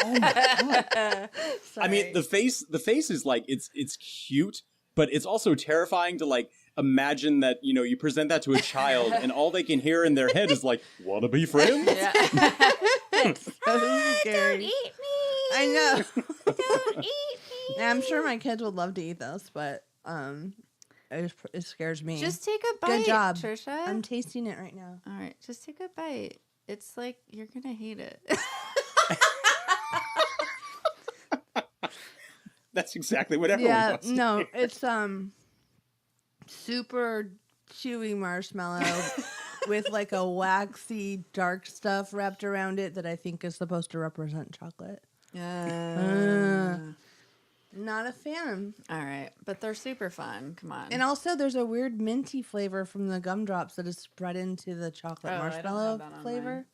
Oh my God. Sorry. I mean, the face is like, it's cute, but it's also terrifying to like imagine that, you present that to a child and all they can hear in their head is like, wanna be friends? Yeah. so scary. Don't eat me. I know. Don't eat me. Yeah, I'm sure my kids would love to eat this, but it scares me. Just take a bite. Good job. Trisha. I'm tasting it right now. All right, just take a bite. It's like you're gonna hate it. That's exactly what everyone Yeah, wants. no, it's super chewy marshmallow with like a waxy dark stuff wrapped around it that I think is supposed to represent chocolate. Not a fan. All right, but they're super fun. Come on. And also, there's a weird minty flavor from the gumdrops that is spread into the chocolate Oh, I don't have marshmallow that on flavor, mine.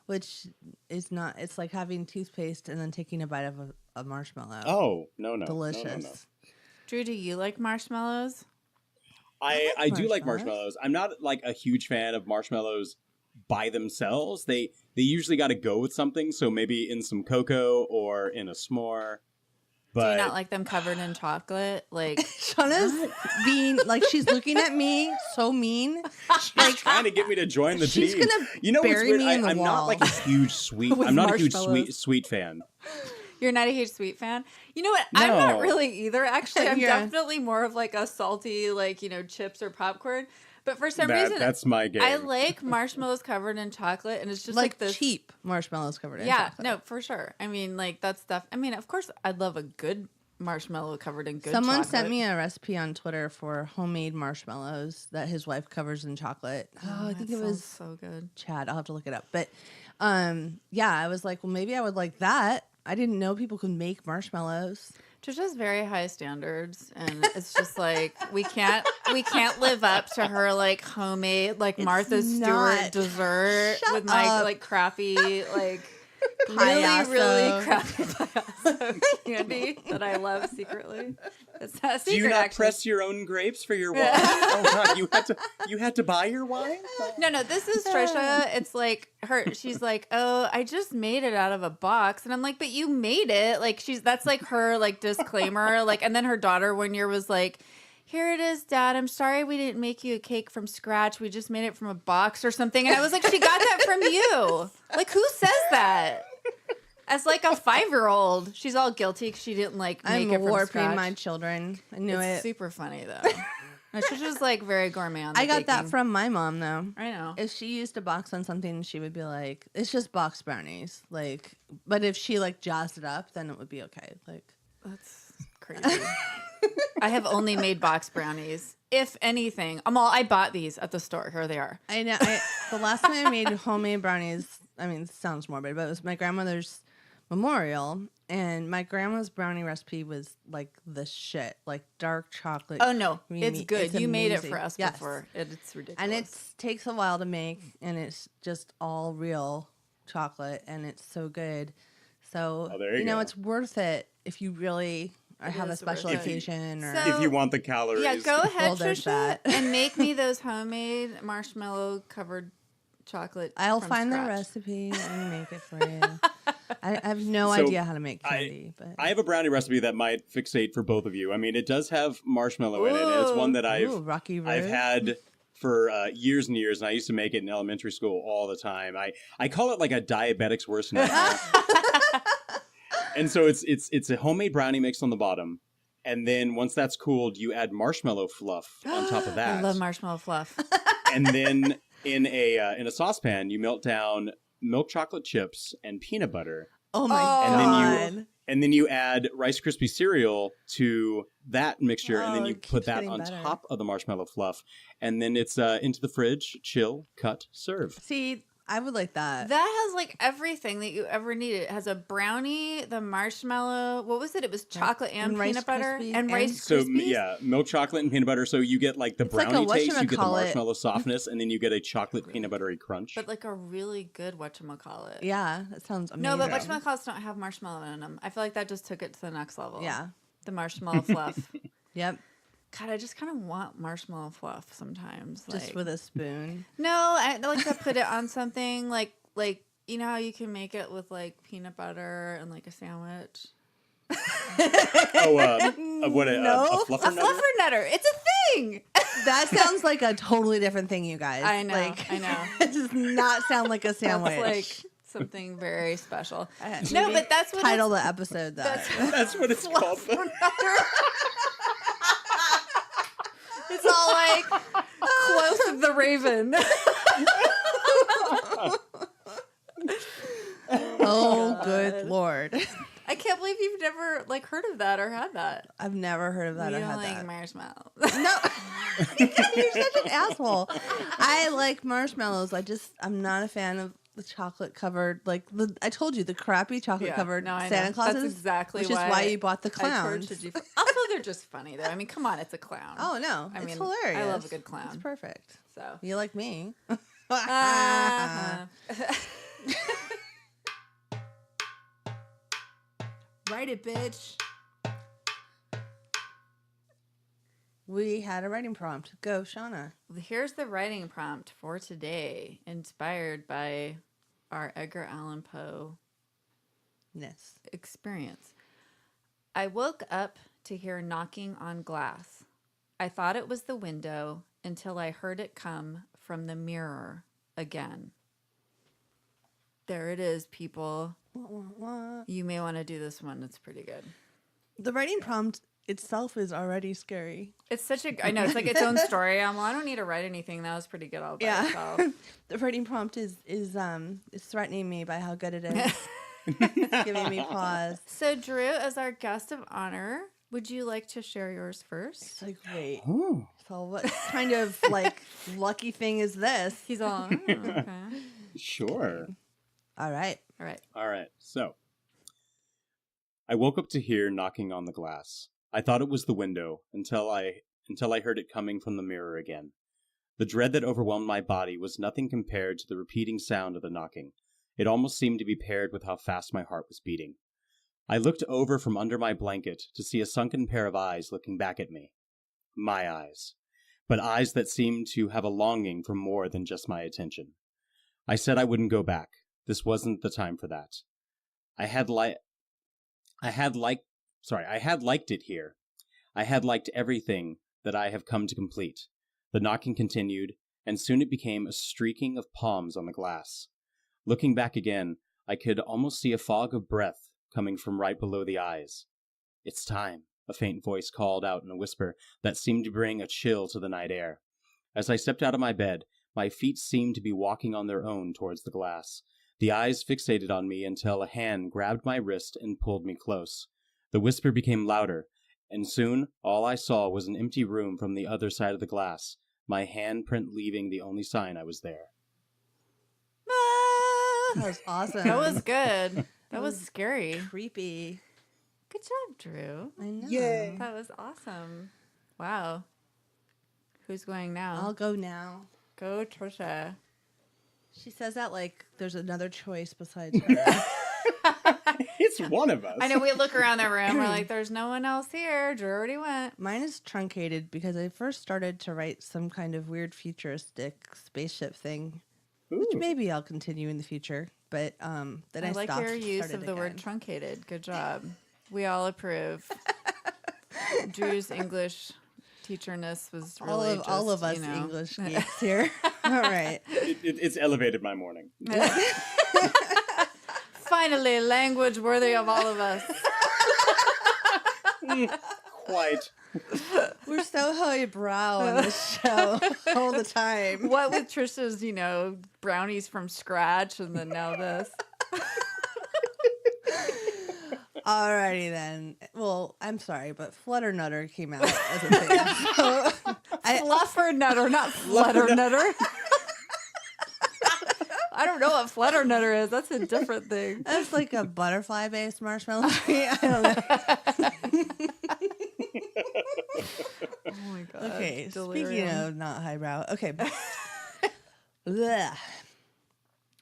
which is not. It's like having toothpaste and then taking a bite of a marshmallow. Oh, no. Delicious. No. Drew, do you like marshmallows? I do like marshmallows. marshmallows. I'm not like a huge fan of marshmallows by themselves. They usually got to go with something. So maybe in some cocoa or in a s'more. Do But you not like them covered in chocolate? Like, Shauna's being like she's looking at me so mean. she's trying to get me to join the She's team. gonna You know what's bury weird? me in the I'm not wall. like a huge sweet. With I'm not a huge marshmallows. sweet fan. you're not a huge sweet fan? You know what? I'm not No. really either. Actually, I'm Yeah. definitely more of like a salty, like, chips or popcorn. But for some reason, that's my game. I like marshmallows covered in chocolate, and it's just like this cheap marshmallows covered in Yeah, chocolate. no, for sure. I mean, like that stuff. I mean, of course, I'd love a good marshmallow covered in good Someone chocolate. sent me a recipe on Twitter for homemade marshmallows that his wife covers in chocolate. Oh, I think it was so good. Chad. I'll have to look it up. But yeah, I was like, well, maybe I would like that. I didn't know people could make marshmallows. Trisha has very high standards, and it's just like we can't live up to her like homemade like Martha Stewart not. dessert Shut with my up. like crappy like Payaso. really crappy payaso candy that I love secretly. It's not a secret. Do you not actually. press your own grapes for your wine? Oh God, you had to buy your wine? No, this is Trisha. It's like her. She's like, oh, I just made it out of a box, and I'm like, but you made it. Like that's like her like disclaimer. Like, and then her daughter 1 year was like, here it is, Dad. I'm sorry we didn't make you a cake from scratch. We just made it from a box or something. And I was like, she got that from you. Like, who says that? As like a 5-year-old, she's all guilty because she didn't like make I'm it from warping scratch. my children. I knew It's it. super funny though. No, she's just like very gourmet on the I got that baking. from my mom though. I know. If she used a box on something, she would be like, "It's just box brownies." Like, but if she like jazzed it up, then it would be okay. Like, That's crazy. I have only made box brownies. If anything, I bought these at the store. Here they are. I know. The last time I made homemade brownies, I mean, it sounds morbid, but it was my grandmother's memorial, and my grandma's brownie recipe was like the shit, like dark chocolate. Oh no, creamy. it's good. It's You made it amazing. for us Yes. before. It's ridiculous. And it takes a while to make, and it's just all real chocolate, and it's so good. So Oh, there you go. it's worth it if you really have a is special worth it. occasion. Or So- If you want the calories. yeah, go ahead, Well, there's Trisha, that. and make me those homemade marshmallow covered chocolate. I'll from find the scratch. recipe and make it for you. I have no So, idea how to make candy, but I have a brownie recipe that might fixate for both of you. I mean, it does have marshmallow in it, and it's one that Ooh, Rocky Road. I've had for years and years, and I used to make it in elementary school all the time. I call it like a diabetic's worst nightmare. And so it's a homemade brownie mix on the bottom, and then once that's cooled, you add marshmallow fluff on top of that. I love marshmallow fluff. And then in a saucepan, you melt down milk chocolate chips and peanut butter. Oh my And god! And then you add Rice Krispie cereal to that mixture, and then Oh, you it put keeps that getting on better. top of the marshmallow fluff, and then it's into the fridge, chill, cut, serve. See, I would like that. That has like everything that you ever needed. It has a brownie, the marshmallow. What was it? It was chocolate and And Rice peanut butter Krispies and and- Rice So Krispies. yeah, milk chocolate and peanut butter. So you get like the It's like a brownie taste, you get the whatchamacallit. marshmallow softness, and then you get a chocolate peanut buttery crunch. But like a really good whatchamacallit. Yeah, that sounds amazing. No, but whatchamacallits don't have marshmallow in them. I feel like that just took it to the next level. Yeah. The marshmallow fluff. Yep, God, I just kind of want marshmallow fluff sometimes. just like, with a spoon. No, I like to put it on something like you know how you can make it with like peanut butter and like a sandwich. Oh, what a No. fluffer A nutter? fluffer nutter. It's a thing. That sounds like a totally different thing, you guys. I know, Like, I know. It does not sound like a sandwich. That's like something very special. Maybe No, but that's what title the episode that. That's what it's called. it's all like close of the raven. Oh, good lord! I can't believe you've never like heard of that or had that. I've never heard of that You or don't had like that. marshmallow. No, you're such an asshole. I like marshmallows. I'm not a fan of the chocolate covered. I told you, the crappy chocolate covered no, I know. Santa Clauses. That's exactly which is why you bought the I clowns. tortured you. Also, they're just funny though. I mean, come on, it's a clown. Oh no, I it's mean, hilarious. I love a good clown. It's perfect. So. You like me? Uh-huh. Write it, bitch. We had a writing prompt. Go, Shauna. Here's the writing prompt for today, inspired by our Edgar Allan Poe Yes. experience. I woke up to hear knocking on glass. I thought it was the window until I heard it come from the mirror again. There it is, people. What? You may want to do this one. It's pretty good. The writing prompt itself is already scary. It's such a, I know, it's like its own story. I'm, well, I don't need to write anything. That was pretty good all by itself. The writing prompt is threatening me by how good it is. It's giving me pause. So, Drew, as our guest of honor, would you like to share yours first? It's like, wait. Ooh. So what kind of like lucky thing is this? He's all, oh, okay. Sure. All right. All right. All right. So, I woke up to hear knocking on the glass. I thought it was the window until I heard it coming from the mirror again. The dread that overwhelmed my body was nothing compared to the repeating sound of the knocking. It almost seemed to be paired with how fast my heart was beating. I looked over from under my blanket to see a sunken pair of eyes looking back at me. My eyes. But eyes that seemed to have a longing for more than just my attention. I said I wouldn't go back. This wasn't the time for that. I had liked it here. I had liked everything that I have come to complete. The knocking continued, and soon it became a streaking of palms on the glass. Looking back again, I could almost see a fog of breath coming from right below the eyes. It's time, a faint voice called out in a whisper that seemed to bring a chill to the night air. As I stepped out of my bed, my feet seemed to be walking on their own towards the glass. The eyes fixated on me until a hand grabbed my wrist and pulled me close. The whisper became louder, and soon all I saw was an empty room from the other side of the glass, my handprint leaving the only sign I was there. That was awesome. That was good. That was scary. Creepy. Good job, Drew. I know. Yay. That was awesome. Wow. Who's going now? I'll go now. Go, Trisha. She says that like there's another choice besides her. It's one of us. I know, we look around the room, we're like, there's no one else here. Drew already went. Mine is truncated because I first started to write some kind of weird futuristic spaceship thing, which Ooh. maybe I'll continue in the future. But then I like stopped. your use started of the word again. truncated. Good job. We all approve. Drew's English teacherness was really all of us you know. English geeks here. All right. It's elevated my morning. Finally, language worthy of all of us. Quite. We're so highbrow on this show all the time. What with Trisha's, brownies from scratch, and then now this. Alrighty then. Well, I'm sorry, but Flutternutter came out as a thing. So Fluffernutter, not Flutternutter. I don't know what Flutternutter is. That's a different thing. that's like a butterfly-based marshmallow treat. I don't know. Oh my god. Okay, delirium. speaking of not highbrow. Okay. Blech.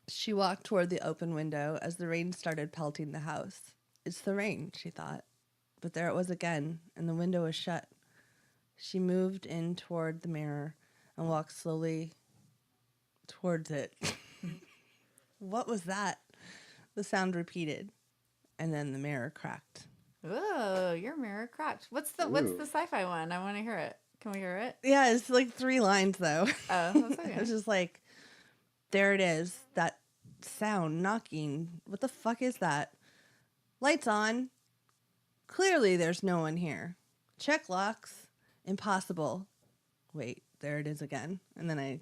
She walked toward the open window as the rain started pelting the house. It's the rain, she thought. But there it was again, and the window was shut. She moved in toward the mirror and walked slowly towards it. What was that? The sound repeated, and then the mirror cracked. Oh, your mirror cracked. What's the sci-fi one? I want to hear it. Can we hear it? Yeah, it's like 3 lines, though. Oh, that's okay. It's just like, there it is, that sound knocking. What the fuck is that? Lights on. Clearly there's no one here. Check locks. Impossible. Wait, there it is again. And then I...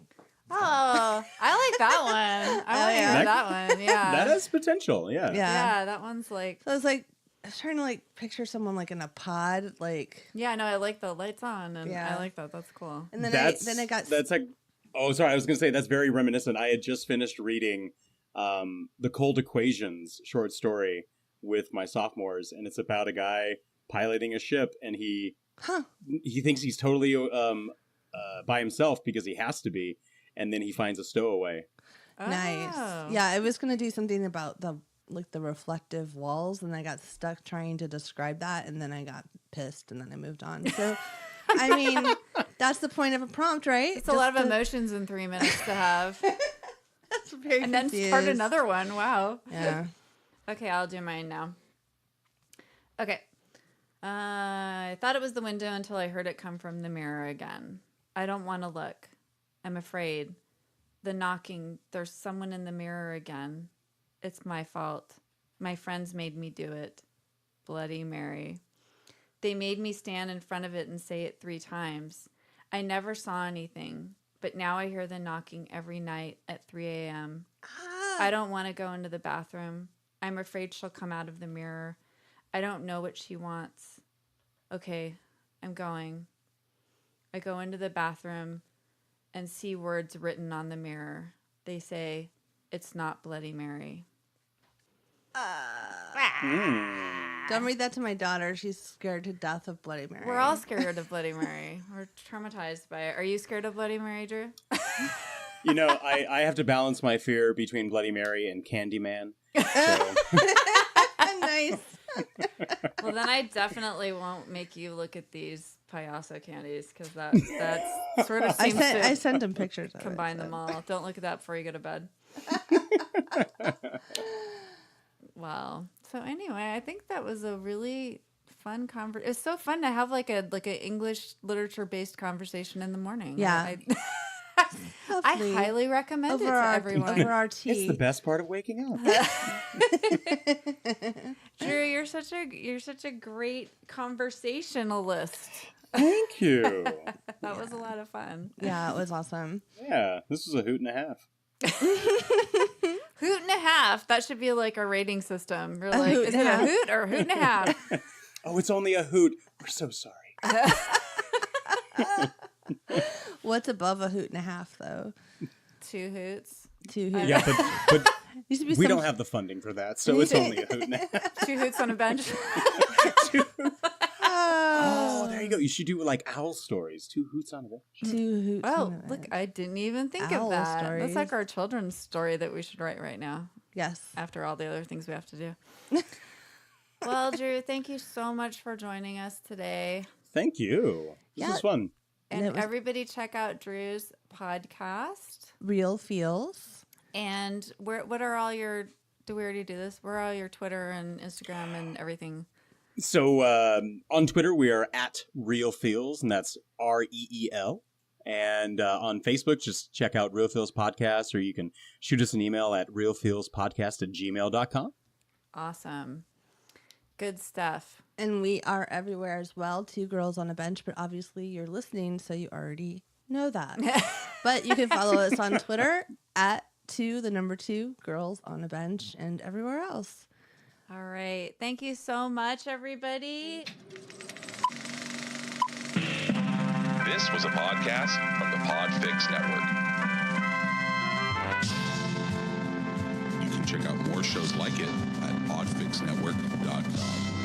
Oh, I like that one. I want to hear that one. Yeah. That has potential, yeah. Yeah, that one's like... So I was like, I was trying to like picture someone like in a pod, like... Yeah, no, I like the lights on, and Yeah. I like that. That's cool. And then I got... That's like... Oh, sorry, I was going to say that's very reminiscent. I had just finished reading the Cold Equations short story with my sophomores, and it's about a guy piloting a ship, and he thinks he's totally by himself because he has to be, and then he finds a stowaway. Nice. Oh. Yeah, I was going to do something about the reflective walls, and I got stuck trying to describe that, and then I got pissed, and then I moved on. So, I mean, that's the point of a prompt, right? It's a lot of emotions in 3 minutes to have. That's very And then confused. start another one. Wow. Yeah. Okay, I'll do mine now. Okay. I thought it was the window until I heard it come from the mirror again. I don't want to look. I'm afraid. The knocking. There's someone in the mirror again. It's my fault. My friends made me do it. Bloody Mary. They made me stand in front of it and say it 3 times. I never saw anything, but now I hear the knocking every night at 3 a.m. I don't want to go into the bathroom. I'm afraid she'll come out of the mirror. I don't know what she wants. Okay, I'm going. I go into the bathroom and see words written on the mirror. They say, "It's not Bloody Mary." Don't read that to my daughter. She's scared to death of Bloody Mary. We're all scared of Bloody Mary. We're traumatized by it. Are you scared of Bloody Mary, Drew? You know, I have to balance my fear between Bloody Mary and Candyman. So. Nice. Well, then I definitely won't make you look at these payaso candies because that's sort of seems I sent him pictures of combine it, them all. Don't look at that before you go to bed. Wow. So anyway, I think that was a really fun conversation. It's so fun to have like a English literature based conversation in the morning. Yeah. I highly recommend it to everyone. Over our tea. It's the best part of waking up. Drew, you're such a great conversationalist. Thank you. That was a lot of fun. Yeah, it was awesome. Yeah, this was a hoot and a half. Hoot and a half. That should be like a rating system. We're like, is it a hoot or a hoot and a half? Oh, it's only a hoot. We're so sorry. What's above a hoot and a half, though? 2 hoots. 2 hoots. Yeah, but we don't have the funding for that, so it's only a hoot and a half. 2 hoots on a bench. Oh, there you go. You should do like owl stories. 2 hoots on a bench. 2 hoots. Oh, look, I didn't even think Owl of that. stories. That's like our children's story that we should write right now. Yes. After all the other things we have to do. Well, Drew, thank you so much for joining us today. Thank you. This was fun. And everybody check out Drew's podcast. Real Feels. And what are all your, do we already do this? Where are all your Twitter and Instagram and everything? So on Twitter, we are at Real Feels, and that's REEL. And on Facebook, just check out Real Feels Podcast, or you can shoot us an email at realfeelspodcast@gmail.com. Awesome. Good stuff. And we are everywhere as well. 2 Girls on a Bench, but obviously you're listening, so you already know that. But you can follow us on Twitter at 2 Girls on a Bench, and everywhere else. All right. Thank you so much, everybody. This was a podcast from the Podfix Network. You can check out more shows like it at podfixnetwork.com.